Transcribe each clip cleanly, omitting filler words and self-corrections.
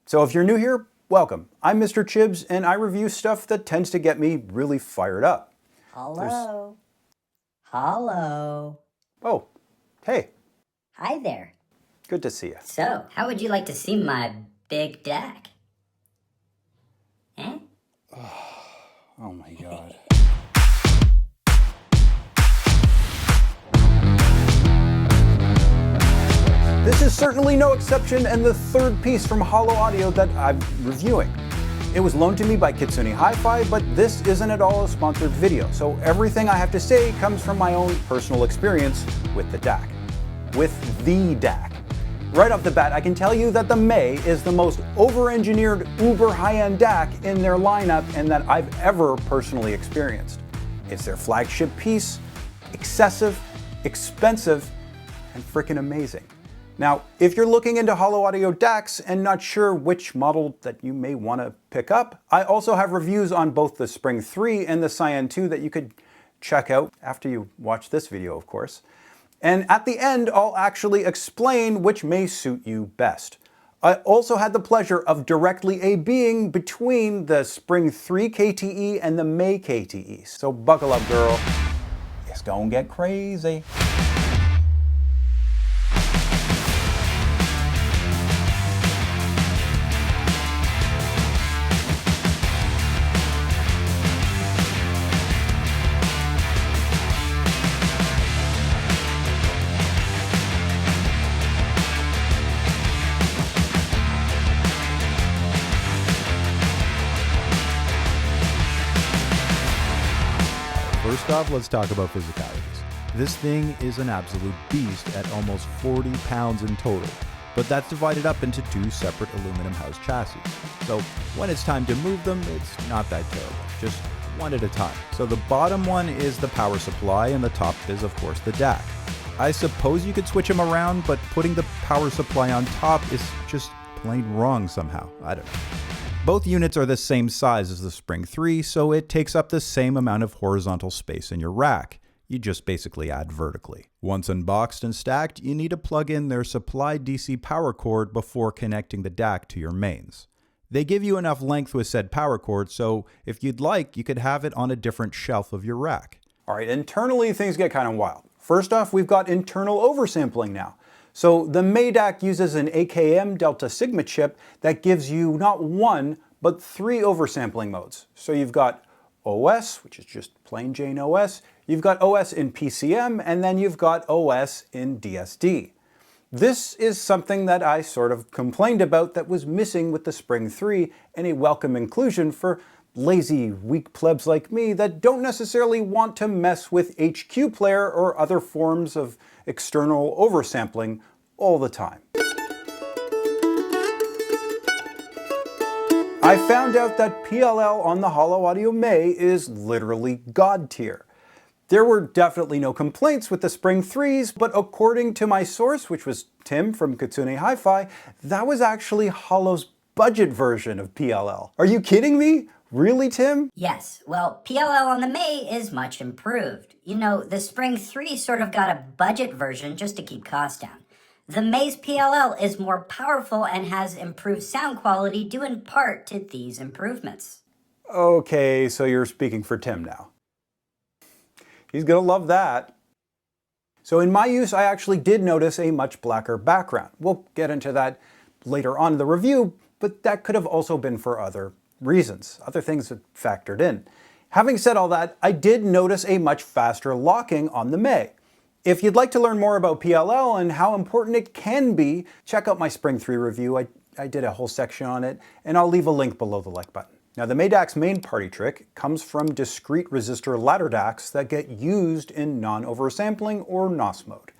So if you're new here, welcome. I'm Mr. Chibs and I review stuff that tends to get me really fired up. Hello. Hello. Oh, hey. Hi there. Good to see you. So, how would you like to see my big DAC? Eh? Oh my God. This is certainly no exception and the third piece from Holo Audio that I'm reviewing. It was loaned to me by KitsuneHiFi, but this isn't at all a sponsored video, so everything I have to say comes from my own personal experience with the DAC. With the DAC. Right off the bat, I can tell you that the May is the most over-engineered, uber high-end DAC in their lineup and that I've ever personally experienced. It's their flagship piece, excessive, expensive, and freaking amazing. Now, if you're looking into Holo Audio DACs and not sure which model that you may want to pick up, I also have reviews on both the Spring 3 and the Cyan 2 that you could check out after you watch this video, of course. And at the end, I'll actually explain which may suit you best. I also had the pleasure of directly A/Bing between the Spring 3 KTE and the May KTE. So buckle up, girl. It's gonna get crazy. First off, let's talk about Physicalities. This thing is an absolute beast at almost 40 pounds in total, but that's divided up into two separate aluminum house chassis. So when it's time to move them, it's not that terrible, just one at a time. So the bottom one is the power supply and the top is of course the DAC. I suppose you could switch them around, but putting the power supply on top is just plain wrong somehow. I don't know. Both units are the same size as the Spring 3, so it takes up the same amount of horizontal space in your rack. You just basically add vertically. Once unboxed and stacked, you need to plug in their supplied DC power cord before connecting the DAC to your mains. They give you enough length with said power cord, so if you'd like, you could have it on a different shelf of your rack. Alright, internally things get kind of wild. First off, we've got internal oversampling now. So the May DAC uses an AKM Delta Sigma chip that gives you not one, but three oversampling modes. So you've got OS, which is just plain Jane OS, you've got OS in PCM, and then you've got OS in DSD. This is something that I sort of complained about that was missing with the Spring 3 and a welcome inclusion for lazy, weak plebs like me that don't necessarily want to mess with HQ player or other forms of external oversampling all the time. I found out that PLL on the Holo Audio May is literally god tier. There were definitely no complaints with the Spring 3s, but according to my source, which was Tim from KitsuneHiFi, that was actually Holo's budget version of PLL. Are you kidding me? Really, Tim? Yes, well, PLL on the May is much improved. You know, the Spring 3 sort of got a budget version just to keep costs down. The May's PLL is more powerful and has improved sound quality due in part to these improvements. Okay, so you're speaking for Tim now. He's gonna love that. So in my use, I actually did notice a much blacker background. We'll get into that later on in the review, but that could have also been for other reasons, other things that factored in. Having said all that, I did notice a much faster locking on the May. If you'd like to learn more about PLL and how important it can be, check out my Spring 3 review. I did a whole section on it, and I'll leave a link below the like button. Now the May DAC's main party trick comes from discrete resistor ladder DACs that get used in non-oversampling or NOS mode.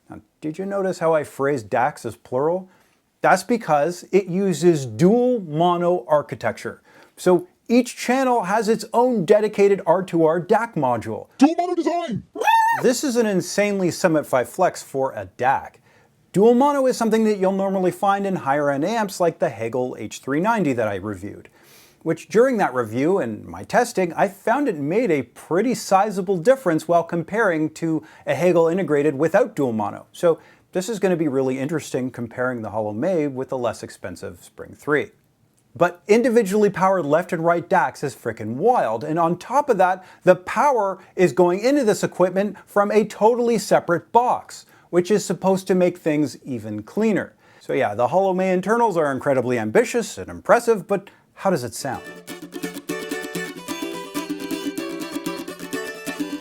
Now, did you notice how I phrased DACs as plural? That's because it uses dual mono architecture. So each channel has its own dedicated R2R DAC module. Dual mono design! This is an insanely Summit 5 Flex for a DAC. Dual mono is something that you'll normally find in higher end amps like the Hegel H390 that I reviewed. Which during that review and my testing, I found it made a pretty sizable difference while comparing to a Hegel integrated without dual mono. So this is going to be really interesting comparing the Holo May with the less expensive Spring 3. But individually powered left and right DACs is frickin' wild, and on top of that, the power is going into this equipment from a totally separate box, which is supposed to make things even cleaner. So yeah, the Holo May internals are incredibly ambitious and impressive, but how does it sound?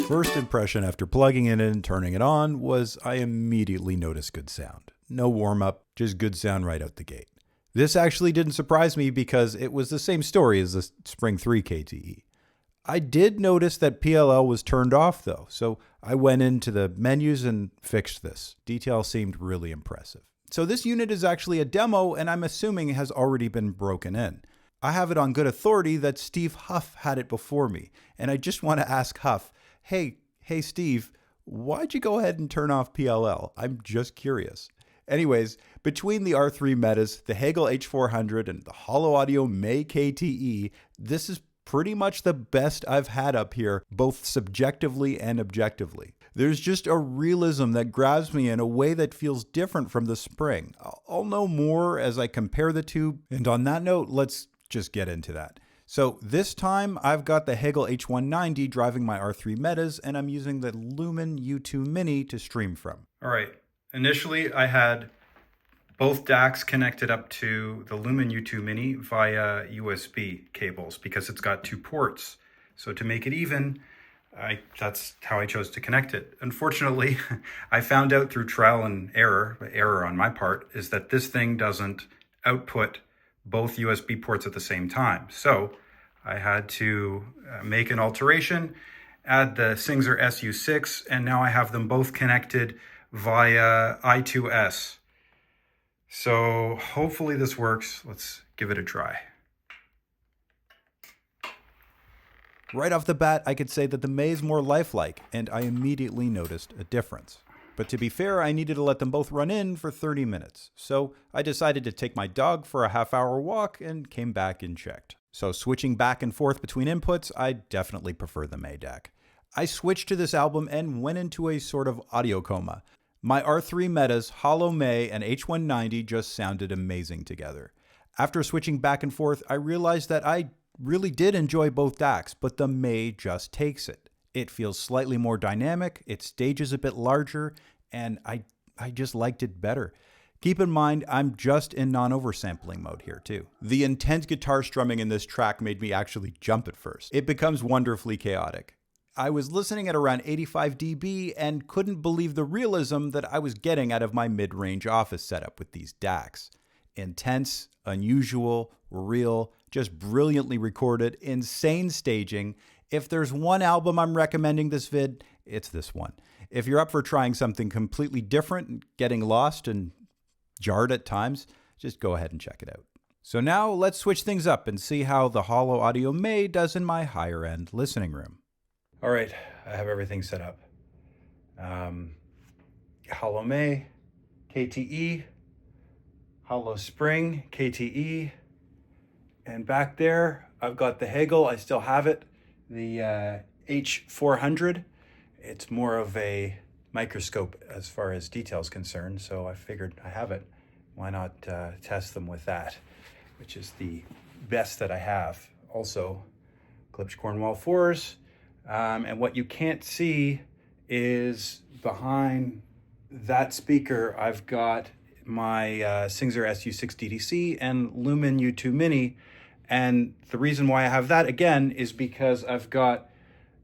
First impression after plugging it in and turning it on was I immediately noticed good sound. No warm-up, just good sound right out the gate. This actually didn't surprise me because it was the same story as the Spring 3 KTE. I did notice that PLL was turned off though, so I went into the menus and fixed this. Detail seemed really impressive. So this unit is actually a demo, and I'm assuming it has already been broken in. I have it on good authority that Steve Huff had it before me, and I just want to ask Huff, hey Steve, why'd you go ahead and turn off PLL? I'm just curious. Anyways, between the R3 Metas, the Hegel H400, and the Holo Audio MAY KTE, this is pretty much the best I've had up here, both subjectively and objectively. There's just a realism that grabs me in a way that feels different from the Spring. I'll know more as I compare the two, and on that note, let's just get into that. So this time I've got the Hegel H190 driving my R3 Metas, and I'm using the Lumen U2 Mini to stream from. All right, initially I had both DACs connected up to the Lumen U2 Mini via USB cables because it's got 2 ports. So to make it even, that's how I chose to connect it. Unfortunately, I found out through trial and error on my part, is that this thing doesn't output both USB ports at the same time. So I had to make an alteration, add the Singzer SU6, and now I have them both connected via I2S. So hopefully this works. Let's give it a try. Right off the bat, I could say that the May is more lifelike, and I immediately noticed a difference. But to be fair, I needed to let them both run in for 30 minutes. So I decided to take my dog for a half-hour walk and came back and checked. So switching back and forth between inputs, I definitely prefer the May DAC. I switched to this album and went into a sort of audio coma. My R3 Metas, Holo May, and H190 just sounded amazing together. After switching back and forth, I realized that I really did enjoy both DACs, but the May just takes it. It feels slightly more dynamic, its stage is a bit larger, and I just liked it better. Keep in mind, I'm just in non-oversampling mode here too. The intense guitar strumming in this track made me actually jump at first. It becomes wonderfully chaotic. I was listening at around 85 dB and couldn't believe the realism that I was getting out of my mid-range office setup with these DACs. Intense, unusual, real, just brilliantly recorded, insane staging. If there's one album I'm recommending this vid, it's this one. If you're up for trying something completely different and getting lost and jarred at times, just go ahead and check it out. So now let's switch things up and see how the Holo Audio May does in my higher end listening room. All right, I have everything set up. Holo May, KTE, Holo Spring, KTE, and back there I've got the Hegel, I still have it, the H400. It's more of a microscope as far as details concerned, so I figured I have it. Why not test them with that, which is the best that I have. Also, Klipsch Cornwall 4s. And what you can't see is behind that speaker, I've got my Singzer SU6 DDC and Lumen U2 Mini. And the reason why I have that, again, is because I've got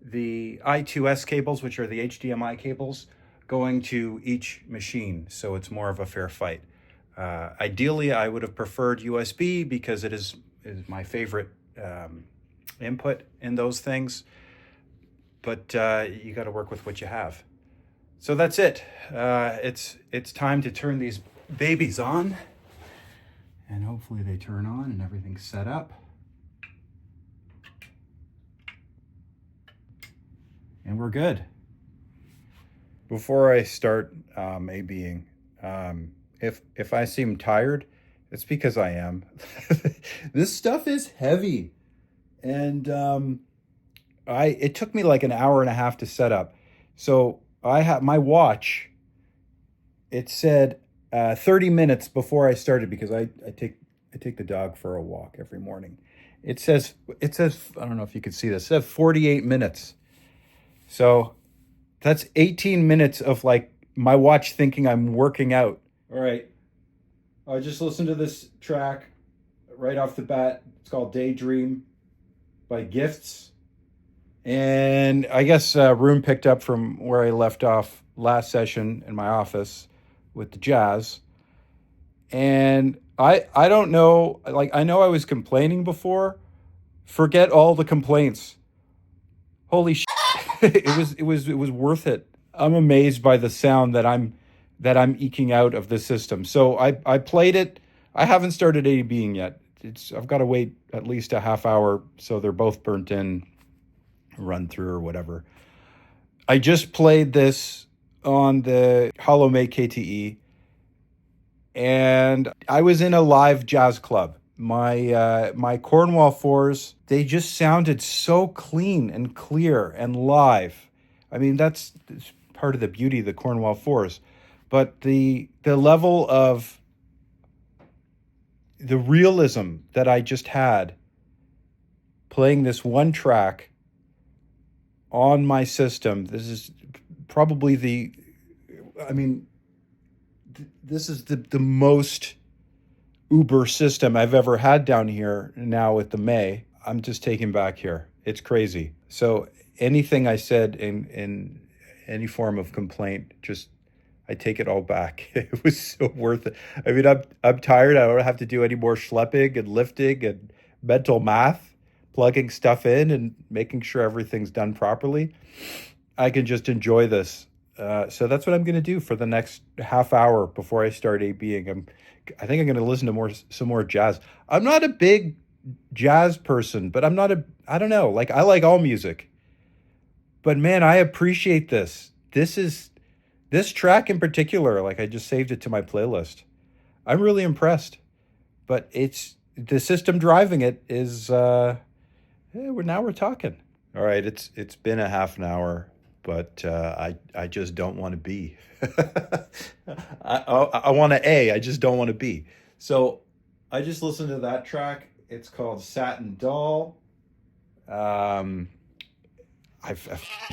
the I2S cables, which are the HDMI cables, going to each machine. So it's more of a fair fight. Ideally, I would have preferred USB because it is my favorite input in those things. But you got to work with what you have. So that's it. It's time to turn these babies on, and hopefully they turn on and everything's set up. And we're good. Before I start A-Bing, if I seem tired, it's because I am. This stuff is heavy, and it took me like an hour and a half to set up. So I have my watch. It said 30 minutes before I started because I take I take the dog for a walk every morning. It says, I don't know if you can see this, it says 48 minutes. So that's 18 minutes of like my watch thinking I'm working out. All right. I just listened to this track right off the bat. It's called Daydream by Gifts. And I guess Room picked up from where I left off last session in my office with the jazz. And I don't know, like, I know I was complaining before. Forget all the complaints. Holy shit. It was worth it. I'm amazed by the sound that I'm eking out of this system. So I played it. I haven't started A/Bing yet. I've got to wait at least a half hour so they're both burnt in, run through or whatever. I just played this on the Holo May KTE, and I was in a live jazz club. My Cornwall 4s, they just sounded so clean and clear and live. I mean, that's part of the beauty of the Cornwall 4s. But the level of the realism that I just had playing this one track on my system, this is probably this is the most uber system I've ever had down here now with the May. I'm just taken back here. It's crazy. So anything I said in any form of complaint, just I take it all back. It was so worth it. I mean, I'm tired. I don't have to do any more schlepping and lifting and mental math, plugging stuff in and making sure everything's done properly. I can just enjoy this. So that's what I'm going to do for the next half hour before I start A/Bing. I think I'm going to listen to some more jazz. I'm not a big jazz person, but I don't know, like I like all music. But man, I appreciate this. This track in particular, like I just saved it to my playlist. I'm really impressed. But it's the system driving it is now we're talking. All right, it's been a half an hour, but I just don't want to be. I want to A, I just don't want to be. So I just listened to that track. It's called Satin Doll. I've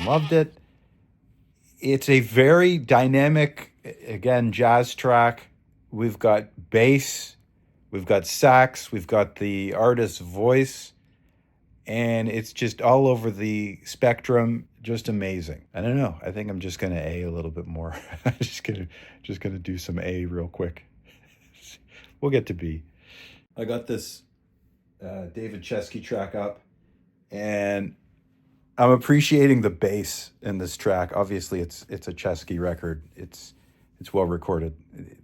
loved it. It's a very dynamic, again, jazz track. We've got bass, we've got sax, we've got the artist's voice, and it's just all over the spectrum. Just amazing. I don't know. I think I'm just gonna A a little bit more. I'm just gonna do some A real quick. We'll get to B. I got this David Chesky track up, and I'm appreciating the bass in this track. Obviously, it's a Chesky record. It's well recorded.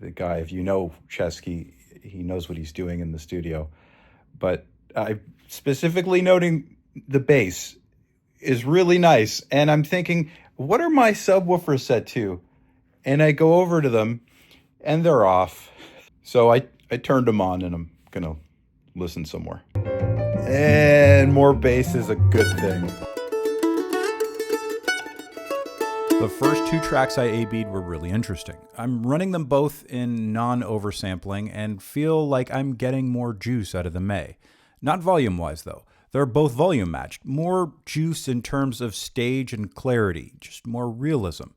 The guy, if you know Chesky, he knows what he's doing in the studio. But I specifically noting the bass is really nice. And I'm thinking, what are my subwoofers set to? And I go over to them, and they're off. So I turned them on, and I'm gonna listen some more. And more bass is a good thing. The first two tracks I A/B'd were really interesting. I'm running them both in non-oversampling and feel like I'm getting more juice out of the May. Not volume-wise, though. They're both volume-matched. More juice in terms of stage and clarity, just more realism.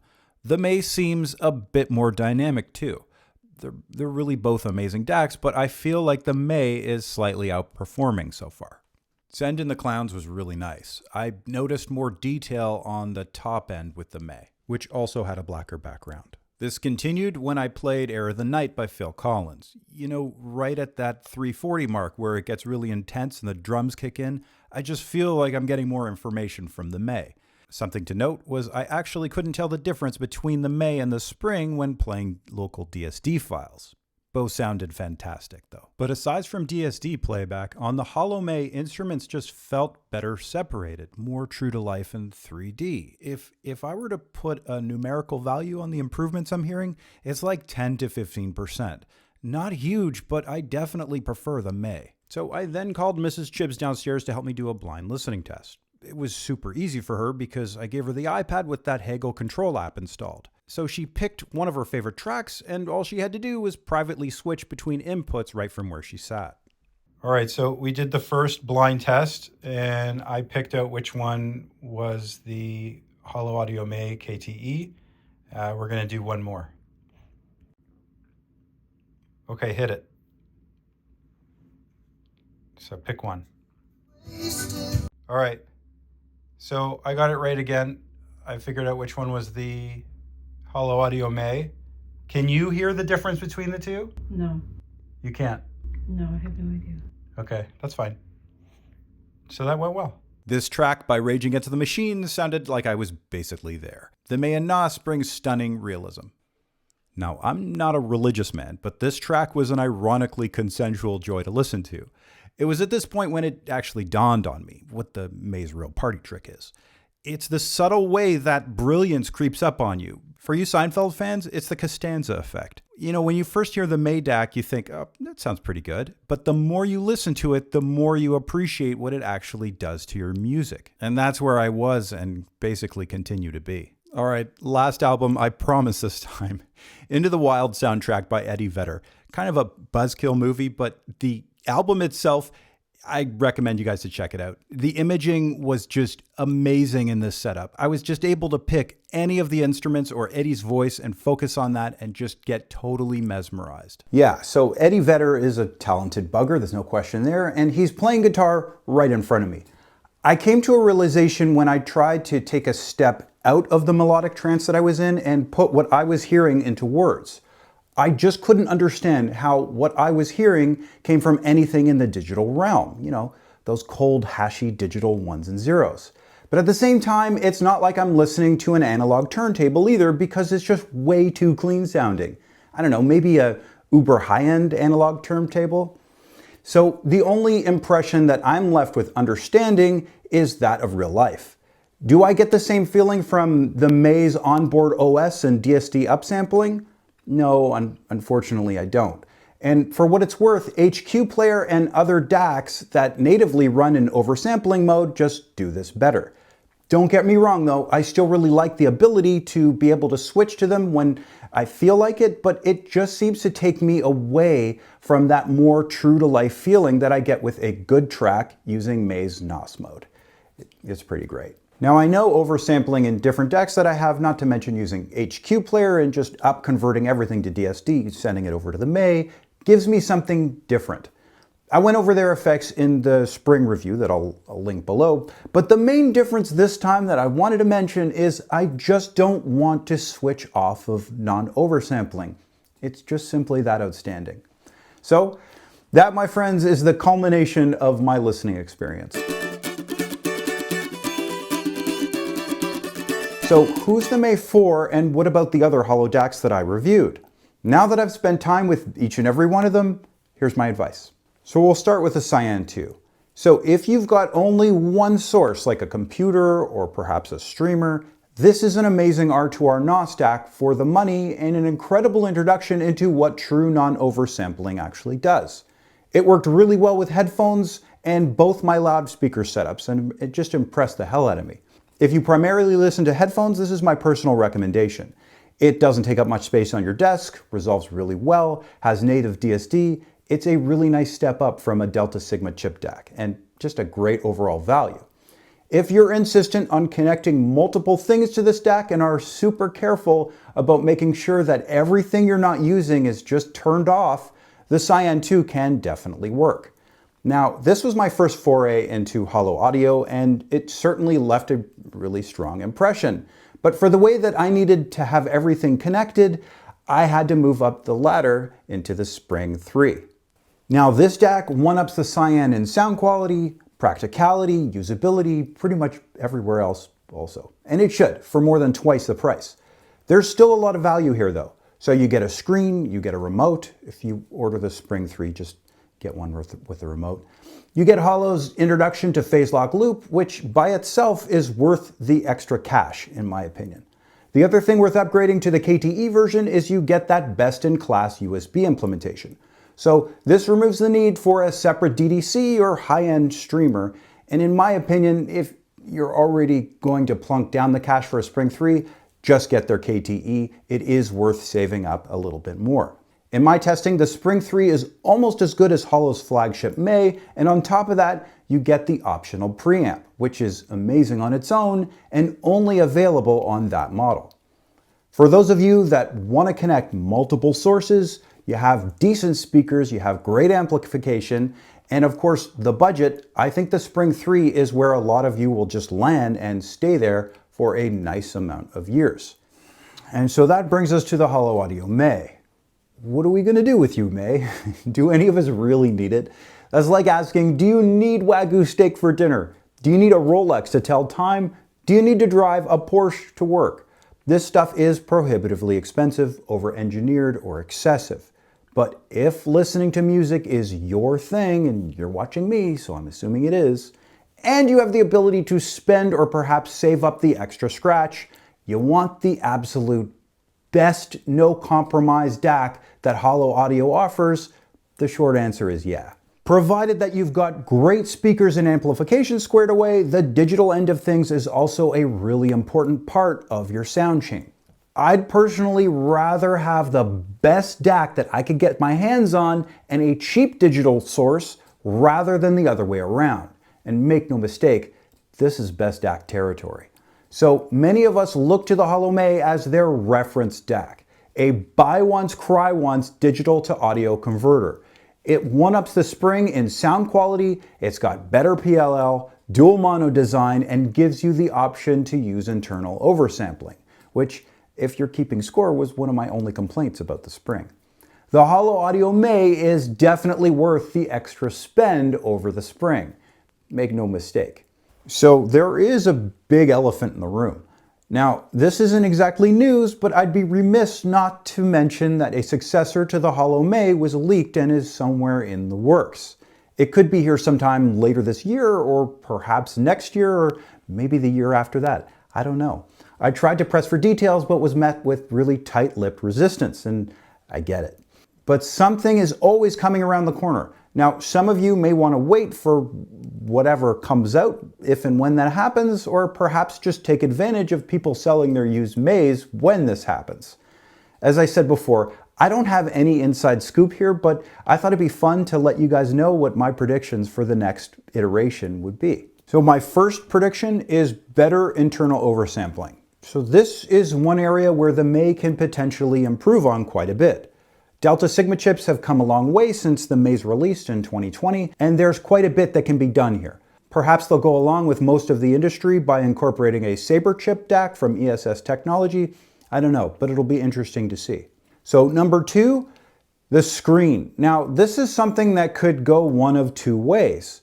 The May seems a bit more dynamic, too. They're really both amazing DACs, but I feel like the May is slightly outperforming so far. Send in the Clowns was really nice. I noticed more detail on the top end with the May, which also had a blacker background. This continued when I played Air of the Night by Phil Collins. You know, right at that 340 mark where it gets really intense and the drums kick in, I just feel like I'm getting more information from the May. Something to note was I actually couldn't tell the difference between the May and the Spring when playing local DSD files. Both sounded fantastic, though. But aside from DSD playback, on the Holo May, instruments just felt better separated, more true to life in 3D. If I were to put a numerical value on the improvements I'm hearing, it's like 10 to 15%. Not huge, but I definitely prefer the May. So I then called Mrs. Chibbs downstairs to help me do a blind listening test. It was super easy for her because I gave her the iPad with that Hagel control app installed. So she picked one of her favorite tracks, and all she had to do was privately switch between inputs right from where she sat. All right, so we did the first blind test, and I picked out which one was the Holo Audio MAY KTE. We're going to do one more. Okay, hit it. So pick one. All right, so I got it right again. I figured out which one was the Holo Audio MAY. Can you hear the difference between the two? No. You can't? No, I have no idea. Okay, that's fine. So that went well. This track by Rage Against the Machine sounded like I was basically there. The May and Nas brings stunning realism. Now, I'm not a religious man, but this track was an ironically consensual joy to listen to. It was at this point when it actually dawned on me what the May's real party trick is. It's the subtle way that brilliance creeps up on you. For you Seinfeld fans, it's the Costanza effect. You know, when you first hear the May DAC, you think, oh, that sounds pretty good. But the more you listen to it, the more you appreciate what it actually does to your music. And that's where I was and basically continue to be. All right, last album, I promise this time. Into the Wild soundtrack by Eddie Vedder. Kind of a buzzkill movie, but the album itself, I recommend you guys to check it out. The imaging was just amazing in this setup. I was just able to pick any of the instruments or Eddie's voice and focus on that and just get totally mesmerized. Yeah, so Eddie Vedder is a talented bugger, there's no question there, and he's playing guitar right in front of me. I came to a realization when I tried to take a step out of the melodic trance that I was in and put what I was hearing into words. I just couldn't understand how what I was hearing came from anything in the digital realm. You know, those cold, hashy digital ones and zeros. But at the same time, it's not like I'm listening to an analog turntable either because it's just way too clean sounding. I don't know, maybe a uber high-end analog turntable? So the only impression that I'm left with understanding is that of real life. Do I get the same feeling from the May's onboard OS and DSD upsampling? No, unfortunately I don't. And for what it's worth, HQ Player and other DACs that natively run in oversampling mode just do this better. Don't get me wrong though, I still really like the ability to be able to switch to them when I feel like it, but it just seems to take me away from that more true to life feeling that I get with a good track using May's NOS mode. It's pretty great. Now I know oversampling in different decks that I have, not to mention using HQ Player and just up converting everything to DSD, sending it over to the May, gives me something different. I went over their effects in the spring review that I'll link below, but the main difference this time that I wanted to mention is I just don't want to switch off of non-oversampling. It's just simply that outstanding. So that, my friends, is the culmination of my listening experience. So who's the May for, and what about the other Holo DACs that I reviewed? Now that I've spent time with each and every one of them, here's my advice. So we'll start with the Cyan 2. So if you've got only one source, like a computer or perhaps a streamer, this is an amazing R2R NOS DAC for the money and an incredible introduction into what true non-oversampling actually does. It worked really well with headphones and both my loudspeaker setups, and it just impressed the hell out of me. If you primarily listen to headphones, this is my personal recommendation. It doesn't take up much space on your desk, resolves really well, has native DSD. It's a really nice step up from a Delta Sigma chip DAC, and just a great overall value. If you're insistent on connecting multiple things to this DAC and are super careful about making sure that everything you're not using is just turned off, the Cyan 2 can definitely work. Now, this was my first foray into Holo Audio, and it certainly left a really strong impression. But for the way that I needed to have everything connected, I had to move up the ladder into the Spring 3. Now, this DAC one-ups the Cyan in sound quality, practicality, usability, pretty much everywhere else also. And it should, for more than twice the price. There's still a lot of value here though. So you get a screen, you get a remote. If you order the Spring 3, just get one with the remote. You get Holo's introduction to phase lock loop, which by itself is worth the extra cash, in my opinion. The other thing worth upgrading to the KTE version is you get that best-in-class USB implementation. So this removes the need for a separate DDC or high-end streamer, and in my opinion, if you're already going to plunk down the cash for a Spring 3, just get their KTE. It is worth saving up a little bit more. In my testing, the Spring 3 is almost as good as Holo's flagship May, and on top of that, you get the optional preamp, which is amazing on its own and only available on that model. For those of you that want to connect multiple sources, you have decent speakers, you have great amplification, and of course the budget, I think the Spring 3 is where a lot of you will just land and stay there for a nice amount of years. And so that brings us to the Holo Audio May. What are we going to do with you, May? Do any of us really need it? That's like asking, do you need Wagyu steak for dinner? Do you need a Rolex to tell time? Do you need to drive a Porsche to work? This stuff is prohibitively expensive, over-engineered, or excessive. But if listening to music is your thing, and you're watching me, so I'm assuming it is, and you have the ability to spend or perhaps save up the extra scratch, you want the absolute best no-compromise DAC that Holo Audio offers, the short answer is yeah. Provided that you've got great speakers and amplification squared away, the digital end of things is also a really important part of your sound chain. I'd personally rather have the best DAC that I could get my hands on and a cheap digital source rather than the other way around. And make no mistake, this is best DAC territory. So many of us look to the Holo May as their reference DAC, a buy once, cry once digital to audio converter. It one-ups the Spring in sound quality, it's got better PLL, dual mono design, and gives you the option to use internal oversampling, which, if you're keeping score, was one of my only complaints about the Spring. The Holo Audio May is definitely worth the extra spend over the Spring. Make no mistake. So there is a big elephant in the room. Now, this isn't exactly news, but I'd be remiss not to mention that a successor to the Holo May was leaked and is somewhere in the works. It could be here sometime later this year, or perhaps next year, or maybe the year after that. I don't know. I tried to press for details, but was met with really tight-lipped resistance, and I get it. But something is always coming around the corner. Now, some of you may want to wait for whatever comes out, if and when that happens, or perhaps just take advantage of people selling their used Mays when this happens. As I said before, I don't have any inside scoop here, but I thought it'd be fun to let you guys know what my predictions for the next iteration would be. So my first prediction is better internal oversampling. So this is one area where the May can potentially improve on quite a bit. Delta Sigma chips have come a long way since the May's released in 2020, and there's quite a bit that can be done here. Perhaps they'll go along with most of the industry by incorporating a Saber chip DAC from ESS Technology. I don't know, but it'll be interesting to see. So number two, the screen. Now, this is something that could go one of two ways.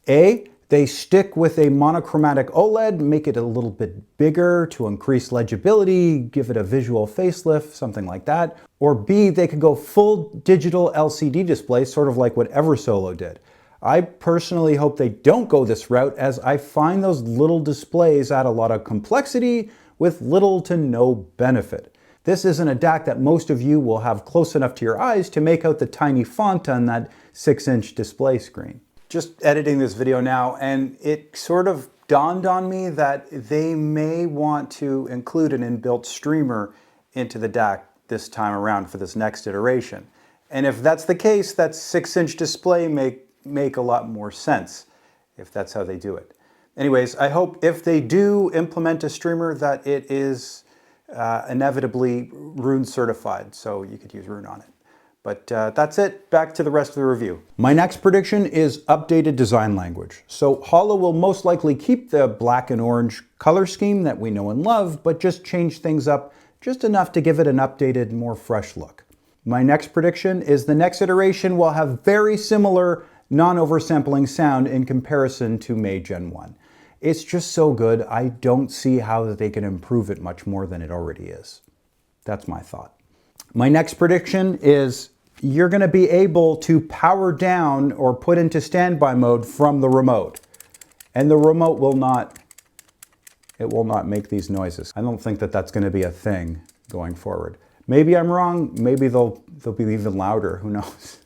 A, they stick with a monochromatic OLED, make it a little bit bigger to increase legibility, give it a visual facelift, something like that. Or B, they could go full digital LCD display, sort of like what Eliseaudio did. I personally hope they don't go this route, as I find those little displays add a lot of complexity with little to no benefit. This isn't a DAC that most of you will have close enough to your eyes to make out the tiny font on that 6-inch display screen. Just editing this video now, and it sort of dawned on me that they may want to include an inbuilt streamer into the DAC this time around for this next iteration. And if that's the case, that 6-inch display make a lot more sense if that's how they do it. Anyways, I hope if they do implement a streamer that it is inevitably Rune certified, so you could use Rune on it. But that's it. Back to the rest of the review. My next prediction is updated design language. So Holo will most likely keep the black and orange color scheme that we know and love, but just change things up just enough to give it an updated, more fresh look. My next prediction is the next iteration will have very similar non-oversampling sound in comparison to May Gen 1. It's just so good, I don't see how they can improve it much more than it already is. That's my thought. My next prediction is you're going to be able to power down or put into standby mode from the remote. And the remote will not make these noises. I don't think that that's going to be a thing going forward. Maybe I'm wrong, maybe they'll be even louder, who knows.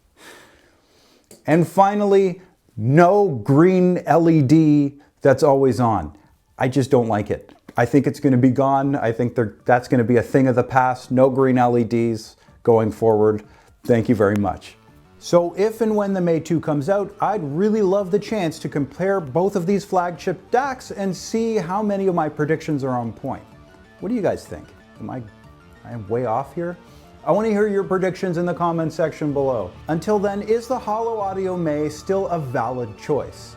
And finally, no green LED that's always on. I just don't like it. I think it's going to be gone. I think that's going to be a thing of the past. No green LEDs going forward. Thank you very much. So if and when the May 2 comes out, I'd really love the chance to compare both of these flagship DACs and see how many of my predictions are on point. What do you guys think? Am I way off here? I want to hear your predictions in the comment section below. Until then, is the Holo Audio May still a valid choice?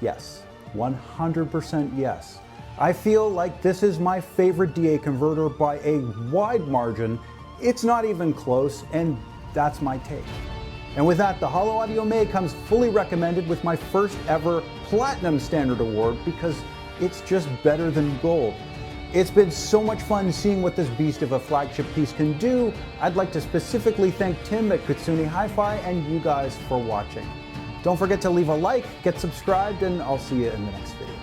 Yes, 100% yes. I feel like this is my favorite DA converter by a wide margin. It's not even close, and that's my take. And with that, the Holo Audio May comes fully recommended with my first ever Platinum Standard Award because it's just better than gold. It's been so much fun seeing what this beast of a flagship piece can do. I'd like to specifically thank Tim at KitsuneHiFi and you guys for watching. Don't forget to leave a like, get subscribed, and I'll see you in the next video.